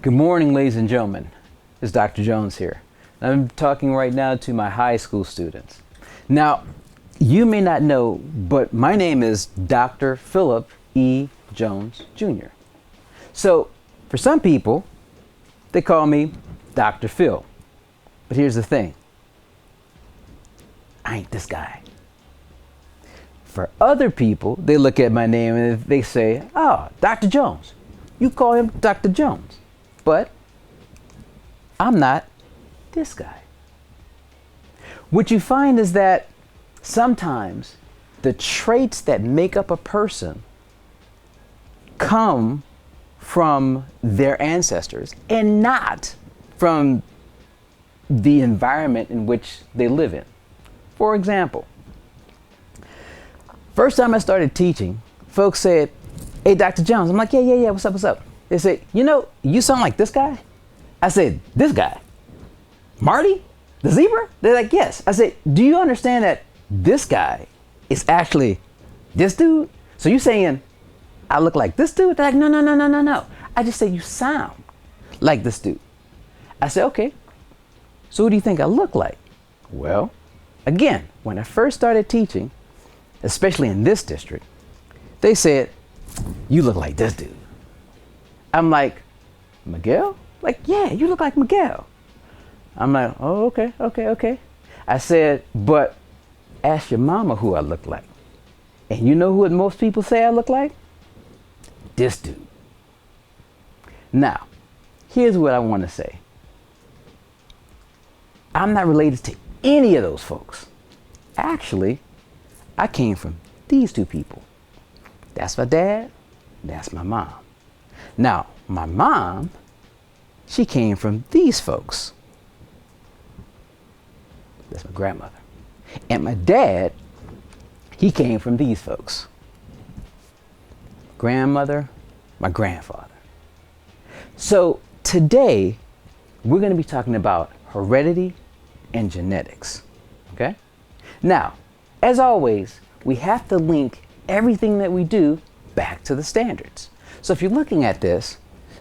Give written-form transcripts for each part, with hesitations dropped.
Good morning, ladies and gentlemen. It's Dr. Jones here. I'm talking right now to my high school students. Now, you may not know, but my name is Dr. Philip E. Jones, Jr. So, for some people, they call me Dr. Phil. But here's the thing. I ain't this guy. For other people, they look at my name and they say, "Oh, Dr. Jones. You call him Dr. Jones." But I'm not this guy. What you find is that sometimes the traits that make up a person come from their ancestors and not from the environment in which they live in. For example, first time I started teaching, folks said, "Hey, Dr. Jones." I'm like, yeah, what's up? They say, "You sound like this guy." I said, "This guy? Marty? The zebra?" They're like, "Yes." I said, "Do you understand that this guy is actually this dude? So you saying I look like this dude?" They're like, No. I just said you sound like this dude." I said, "Okay. So who do you think I look like?" Well, again, when I first started teaching, especially in this district, they said, "You look like this dude." I'm like, "Miguel?" Like, "Yeah, you look like Miguel." I'm like, "Oh, okay. I said, "But ask your mama who I look like." And you know who most people say I look like? This dude. Now, here's what I want to say. I'm not related to any of those folks. Actually, I came from these two people. That's my dad, that's my mom. Now, my mom, she came from these folks. That's my grandmother. And my dad, he came from these folks. Grandmother, my grandfather. So today, we're going to be talking about heredity and genetics. Okay? Now, as always, we have to link everything that we do back to the standards. So if you're looking at this,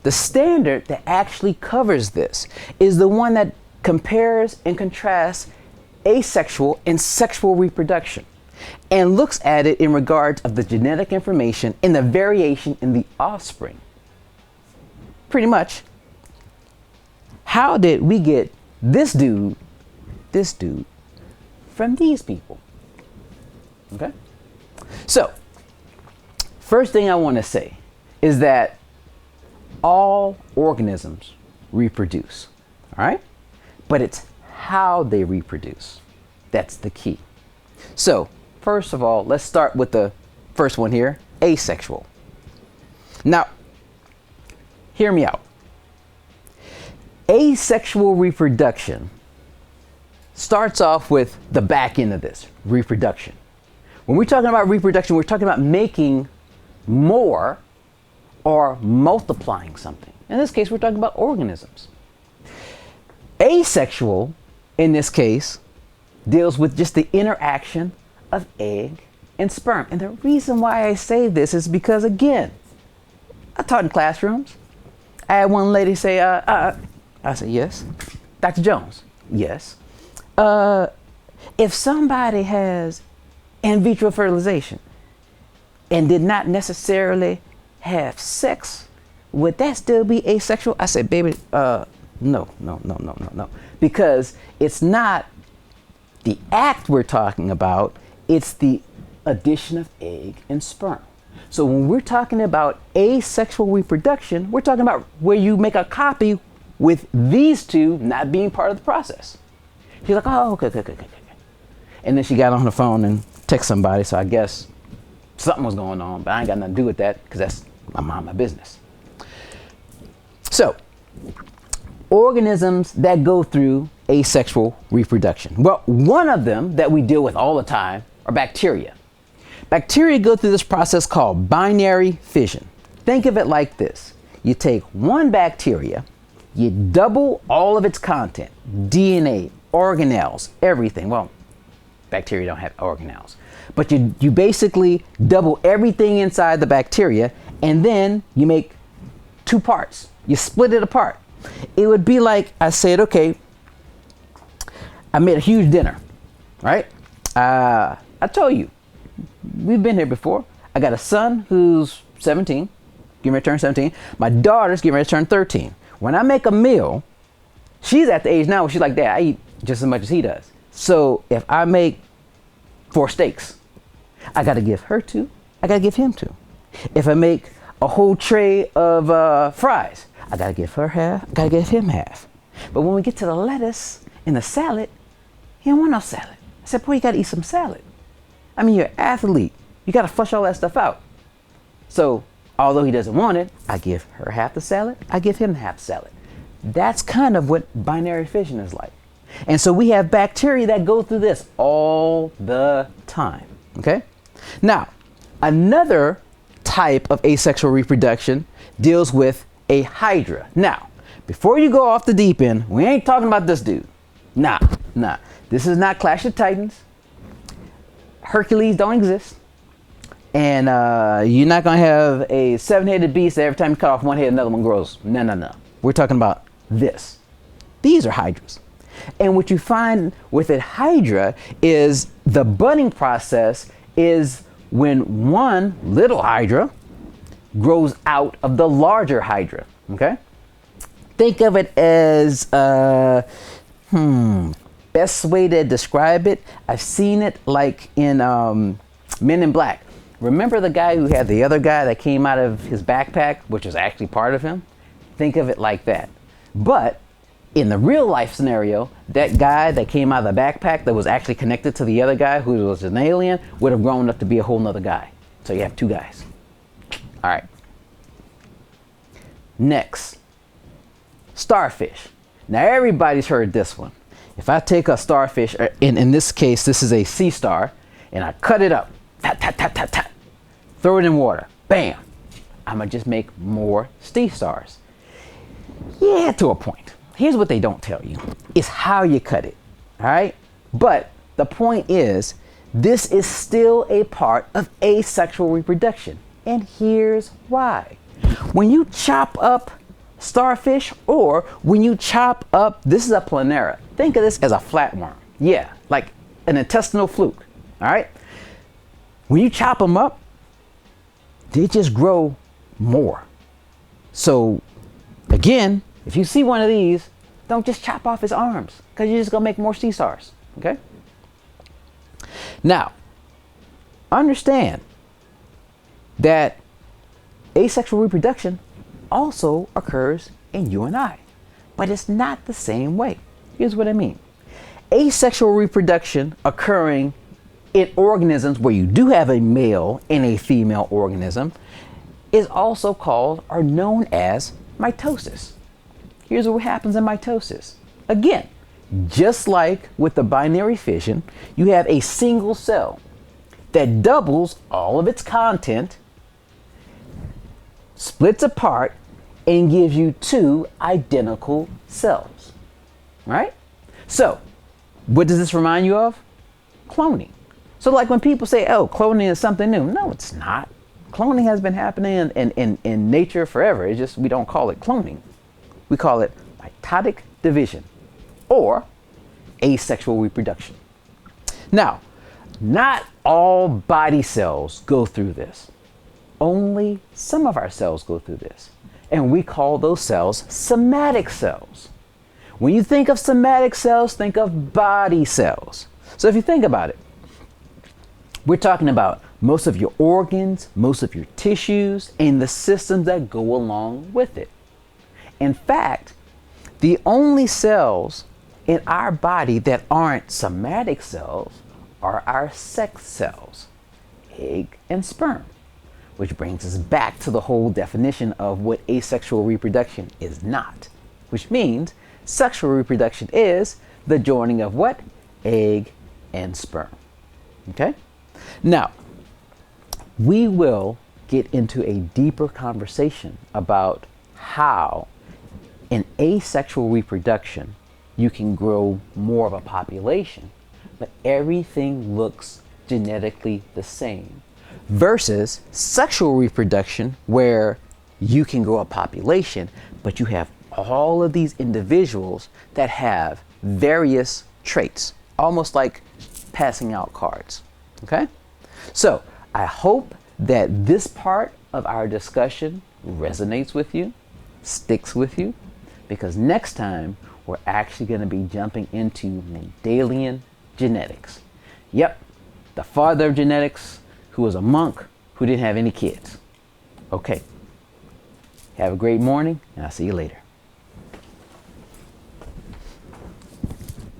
the standard that actually covers this is the one that compares and contrasts asexual and sexual reproduction and looks at it in regards of the genetic information and the variation in the offspring. Pretty much, how did we get this dude from these people? Okay? So, first thing I want to say is that all organisms reproduce, all right? But it's how they reproduce. That's the key. So, first of all, let's start with the first one here, asexual. Now, hear me out. Asexual reproduction starts off with the back end of this, reproduction. When we're talking about reproduction, we're talking about making more or multiplying something. In this case, we're talking about organisms. Asexual, in this case, deals with just the interaction of egg and sperm. And the reason why I say this is because, again, I taught in classrooms. I had one lady say, I said, "Yes." "Dr. Jones?" "Yes." If somebody has in vitro fertilization and did not necessarily have sex, would that still be asexual?" I said, "Baby, no. Because it's not the act we're talking about, it's the addition of egg and sperm. So when we're talking about asexual reproduction, we're talking about where you make a copy with these two not being part of the process." She's like, "Oh, okay. And then she got on the phone and texted somebody, so I guess something was going on, but I ain't got nothing to do with that because that's my business. So, organisms that go through asexual reproduction. Well, one of them that we deal with all the time are bacteria. Bacteria go through this process called binary fission. Think of it like this. You take one bacteria, you double all of its content, DNA, organelles, everything. Well, bacteria don't have organelles. But you basically double everything inside the bacteria, and then you make two parts. You split it apart. It would be like I said, okay, I made a huge dinner, right? I told you, we've been here before. I got a son who's 17, getting ready to turn 17. My daughter's getting ready to turn 13. When I make a meal, she's at the age now where she's like, Dad, I eat just as much as he does. So if I make 4 steaks, I got to give her 2. I got to give him 2. If I make a whole tray of fries, I got to give her half. I got to give him half. But when we get to the lettuce and the salad, he don't want no salad. I said, boy, you got to eat some salad. I mean, you're an athlete. You got to flush all that stuff out. So although he doesn't want it, I give her half the salad. I give him half the salad. That's kind of what binary fission is like. And so we have bacteria that go through this all the time. Okay? Now, another type of asexual reproduction deals with a hydra. Now, before you go off the deep end, we ain't talking about this dude. Nah. This is not Clash of Titans. Hercules don't exist. And you're not going to have a 7-headed beast that every time you cut off one head, another one grows. No. We're talking about this. These are hydras. And what you find with a hydra is the budding process is when one little hydra grows out of the larger hydra. Okay? Think of it as, best way to describe it, I've seen it like in Men in Black. Remember the guy who had the other guy that came out of his backpack, which was actually part of him? Think of it like that. But in the real life scenario, that guy that came out of the backpack that was actually connected to the other guy who was an alien would have grown up to be a whole nother guy. So you have 2 guys. All right. Next, starfish. Now everybody's heard this one. If I take a starfish, in this case, this is a sea star, and I cut it up, tap, throw it in water, bam, I'm gonna just make more sea stars. Yeah, to a point. Here's what they don't tell you, is how you cut it, all right? But the point is, this is still a part of asexual reproduction, and here's why. When you chop up starfish, or when you chop up, this is a planera. Think of this as a flatworm. Yeah, like an intestinal fluke, all right? When you chop them up, they just grow more. So again, if you see one of these, don't just chop off his arms, because you're just gonna make more sea stars, okay? Now, understand that asexual reproduction also occurs in you and I, but it's not the same way. Here's what I mean. Asexual reproduction occurring in organisms where you do have a male and a female organism is also called or known as mitosis. Here's what happens in mitosis. Again, just like with the binary fission, you have a single cell that doubles all of its content, splits apart, and gives you 2 identical cells, right? So, what does this remind you of? Cloning. So like when people say, oh, cloning is something new. No, it's not. Cloning has been happening in nature forever. It's just we don't call it cloning. We call it mitotic division or asexual reproduction. Now, not all body cells go through this. Only some of our cells go through this. And we call those cells somatic cells. When you think of somatic cells, think of body cells. So if you think about it, we're talking about most of your organs, most of your tissues, and the systems that go along with it. In fact, the only cells in our body that aren't somatic cells are our sex cells, egg and sperm. Which brings us back to the whole definition of what asexual reproduction is not. Which means sexual reproduction is the joining of what? Egg and sperm. Okay? Now, we will get into a deeper conversation about how in asexual reproduction you can grow more of a population, but everything looks genetically the same. Versus sexual reproduction where you can grow a population, but you have all of these individuals that have various traits, almost like passing out cards. Okay? So I hope that this part of our discussion resonates with you, sticks with you, because next time we're actually going to be jumping into Mendelian genetics. Yep, the father of genetics, who was a monk who didn't have any kids. Okay, have a great morning, and I'll see you later.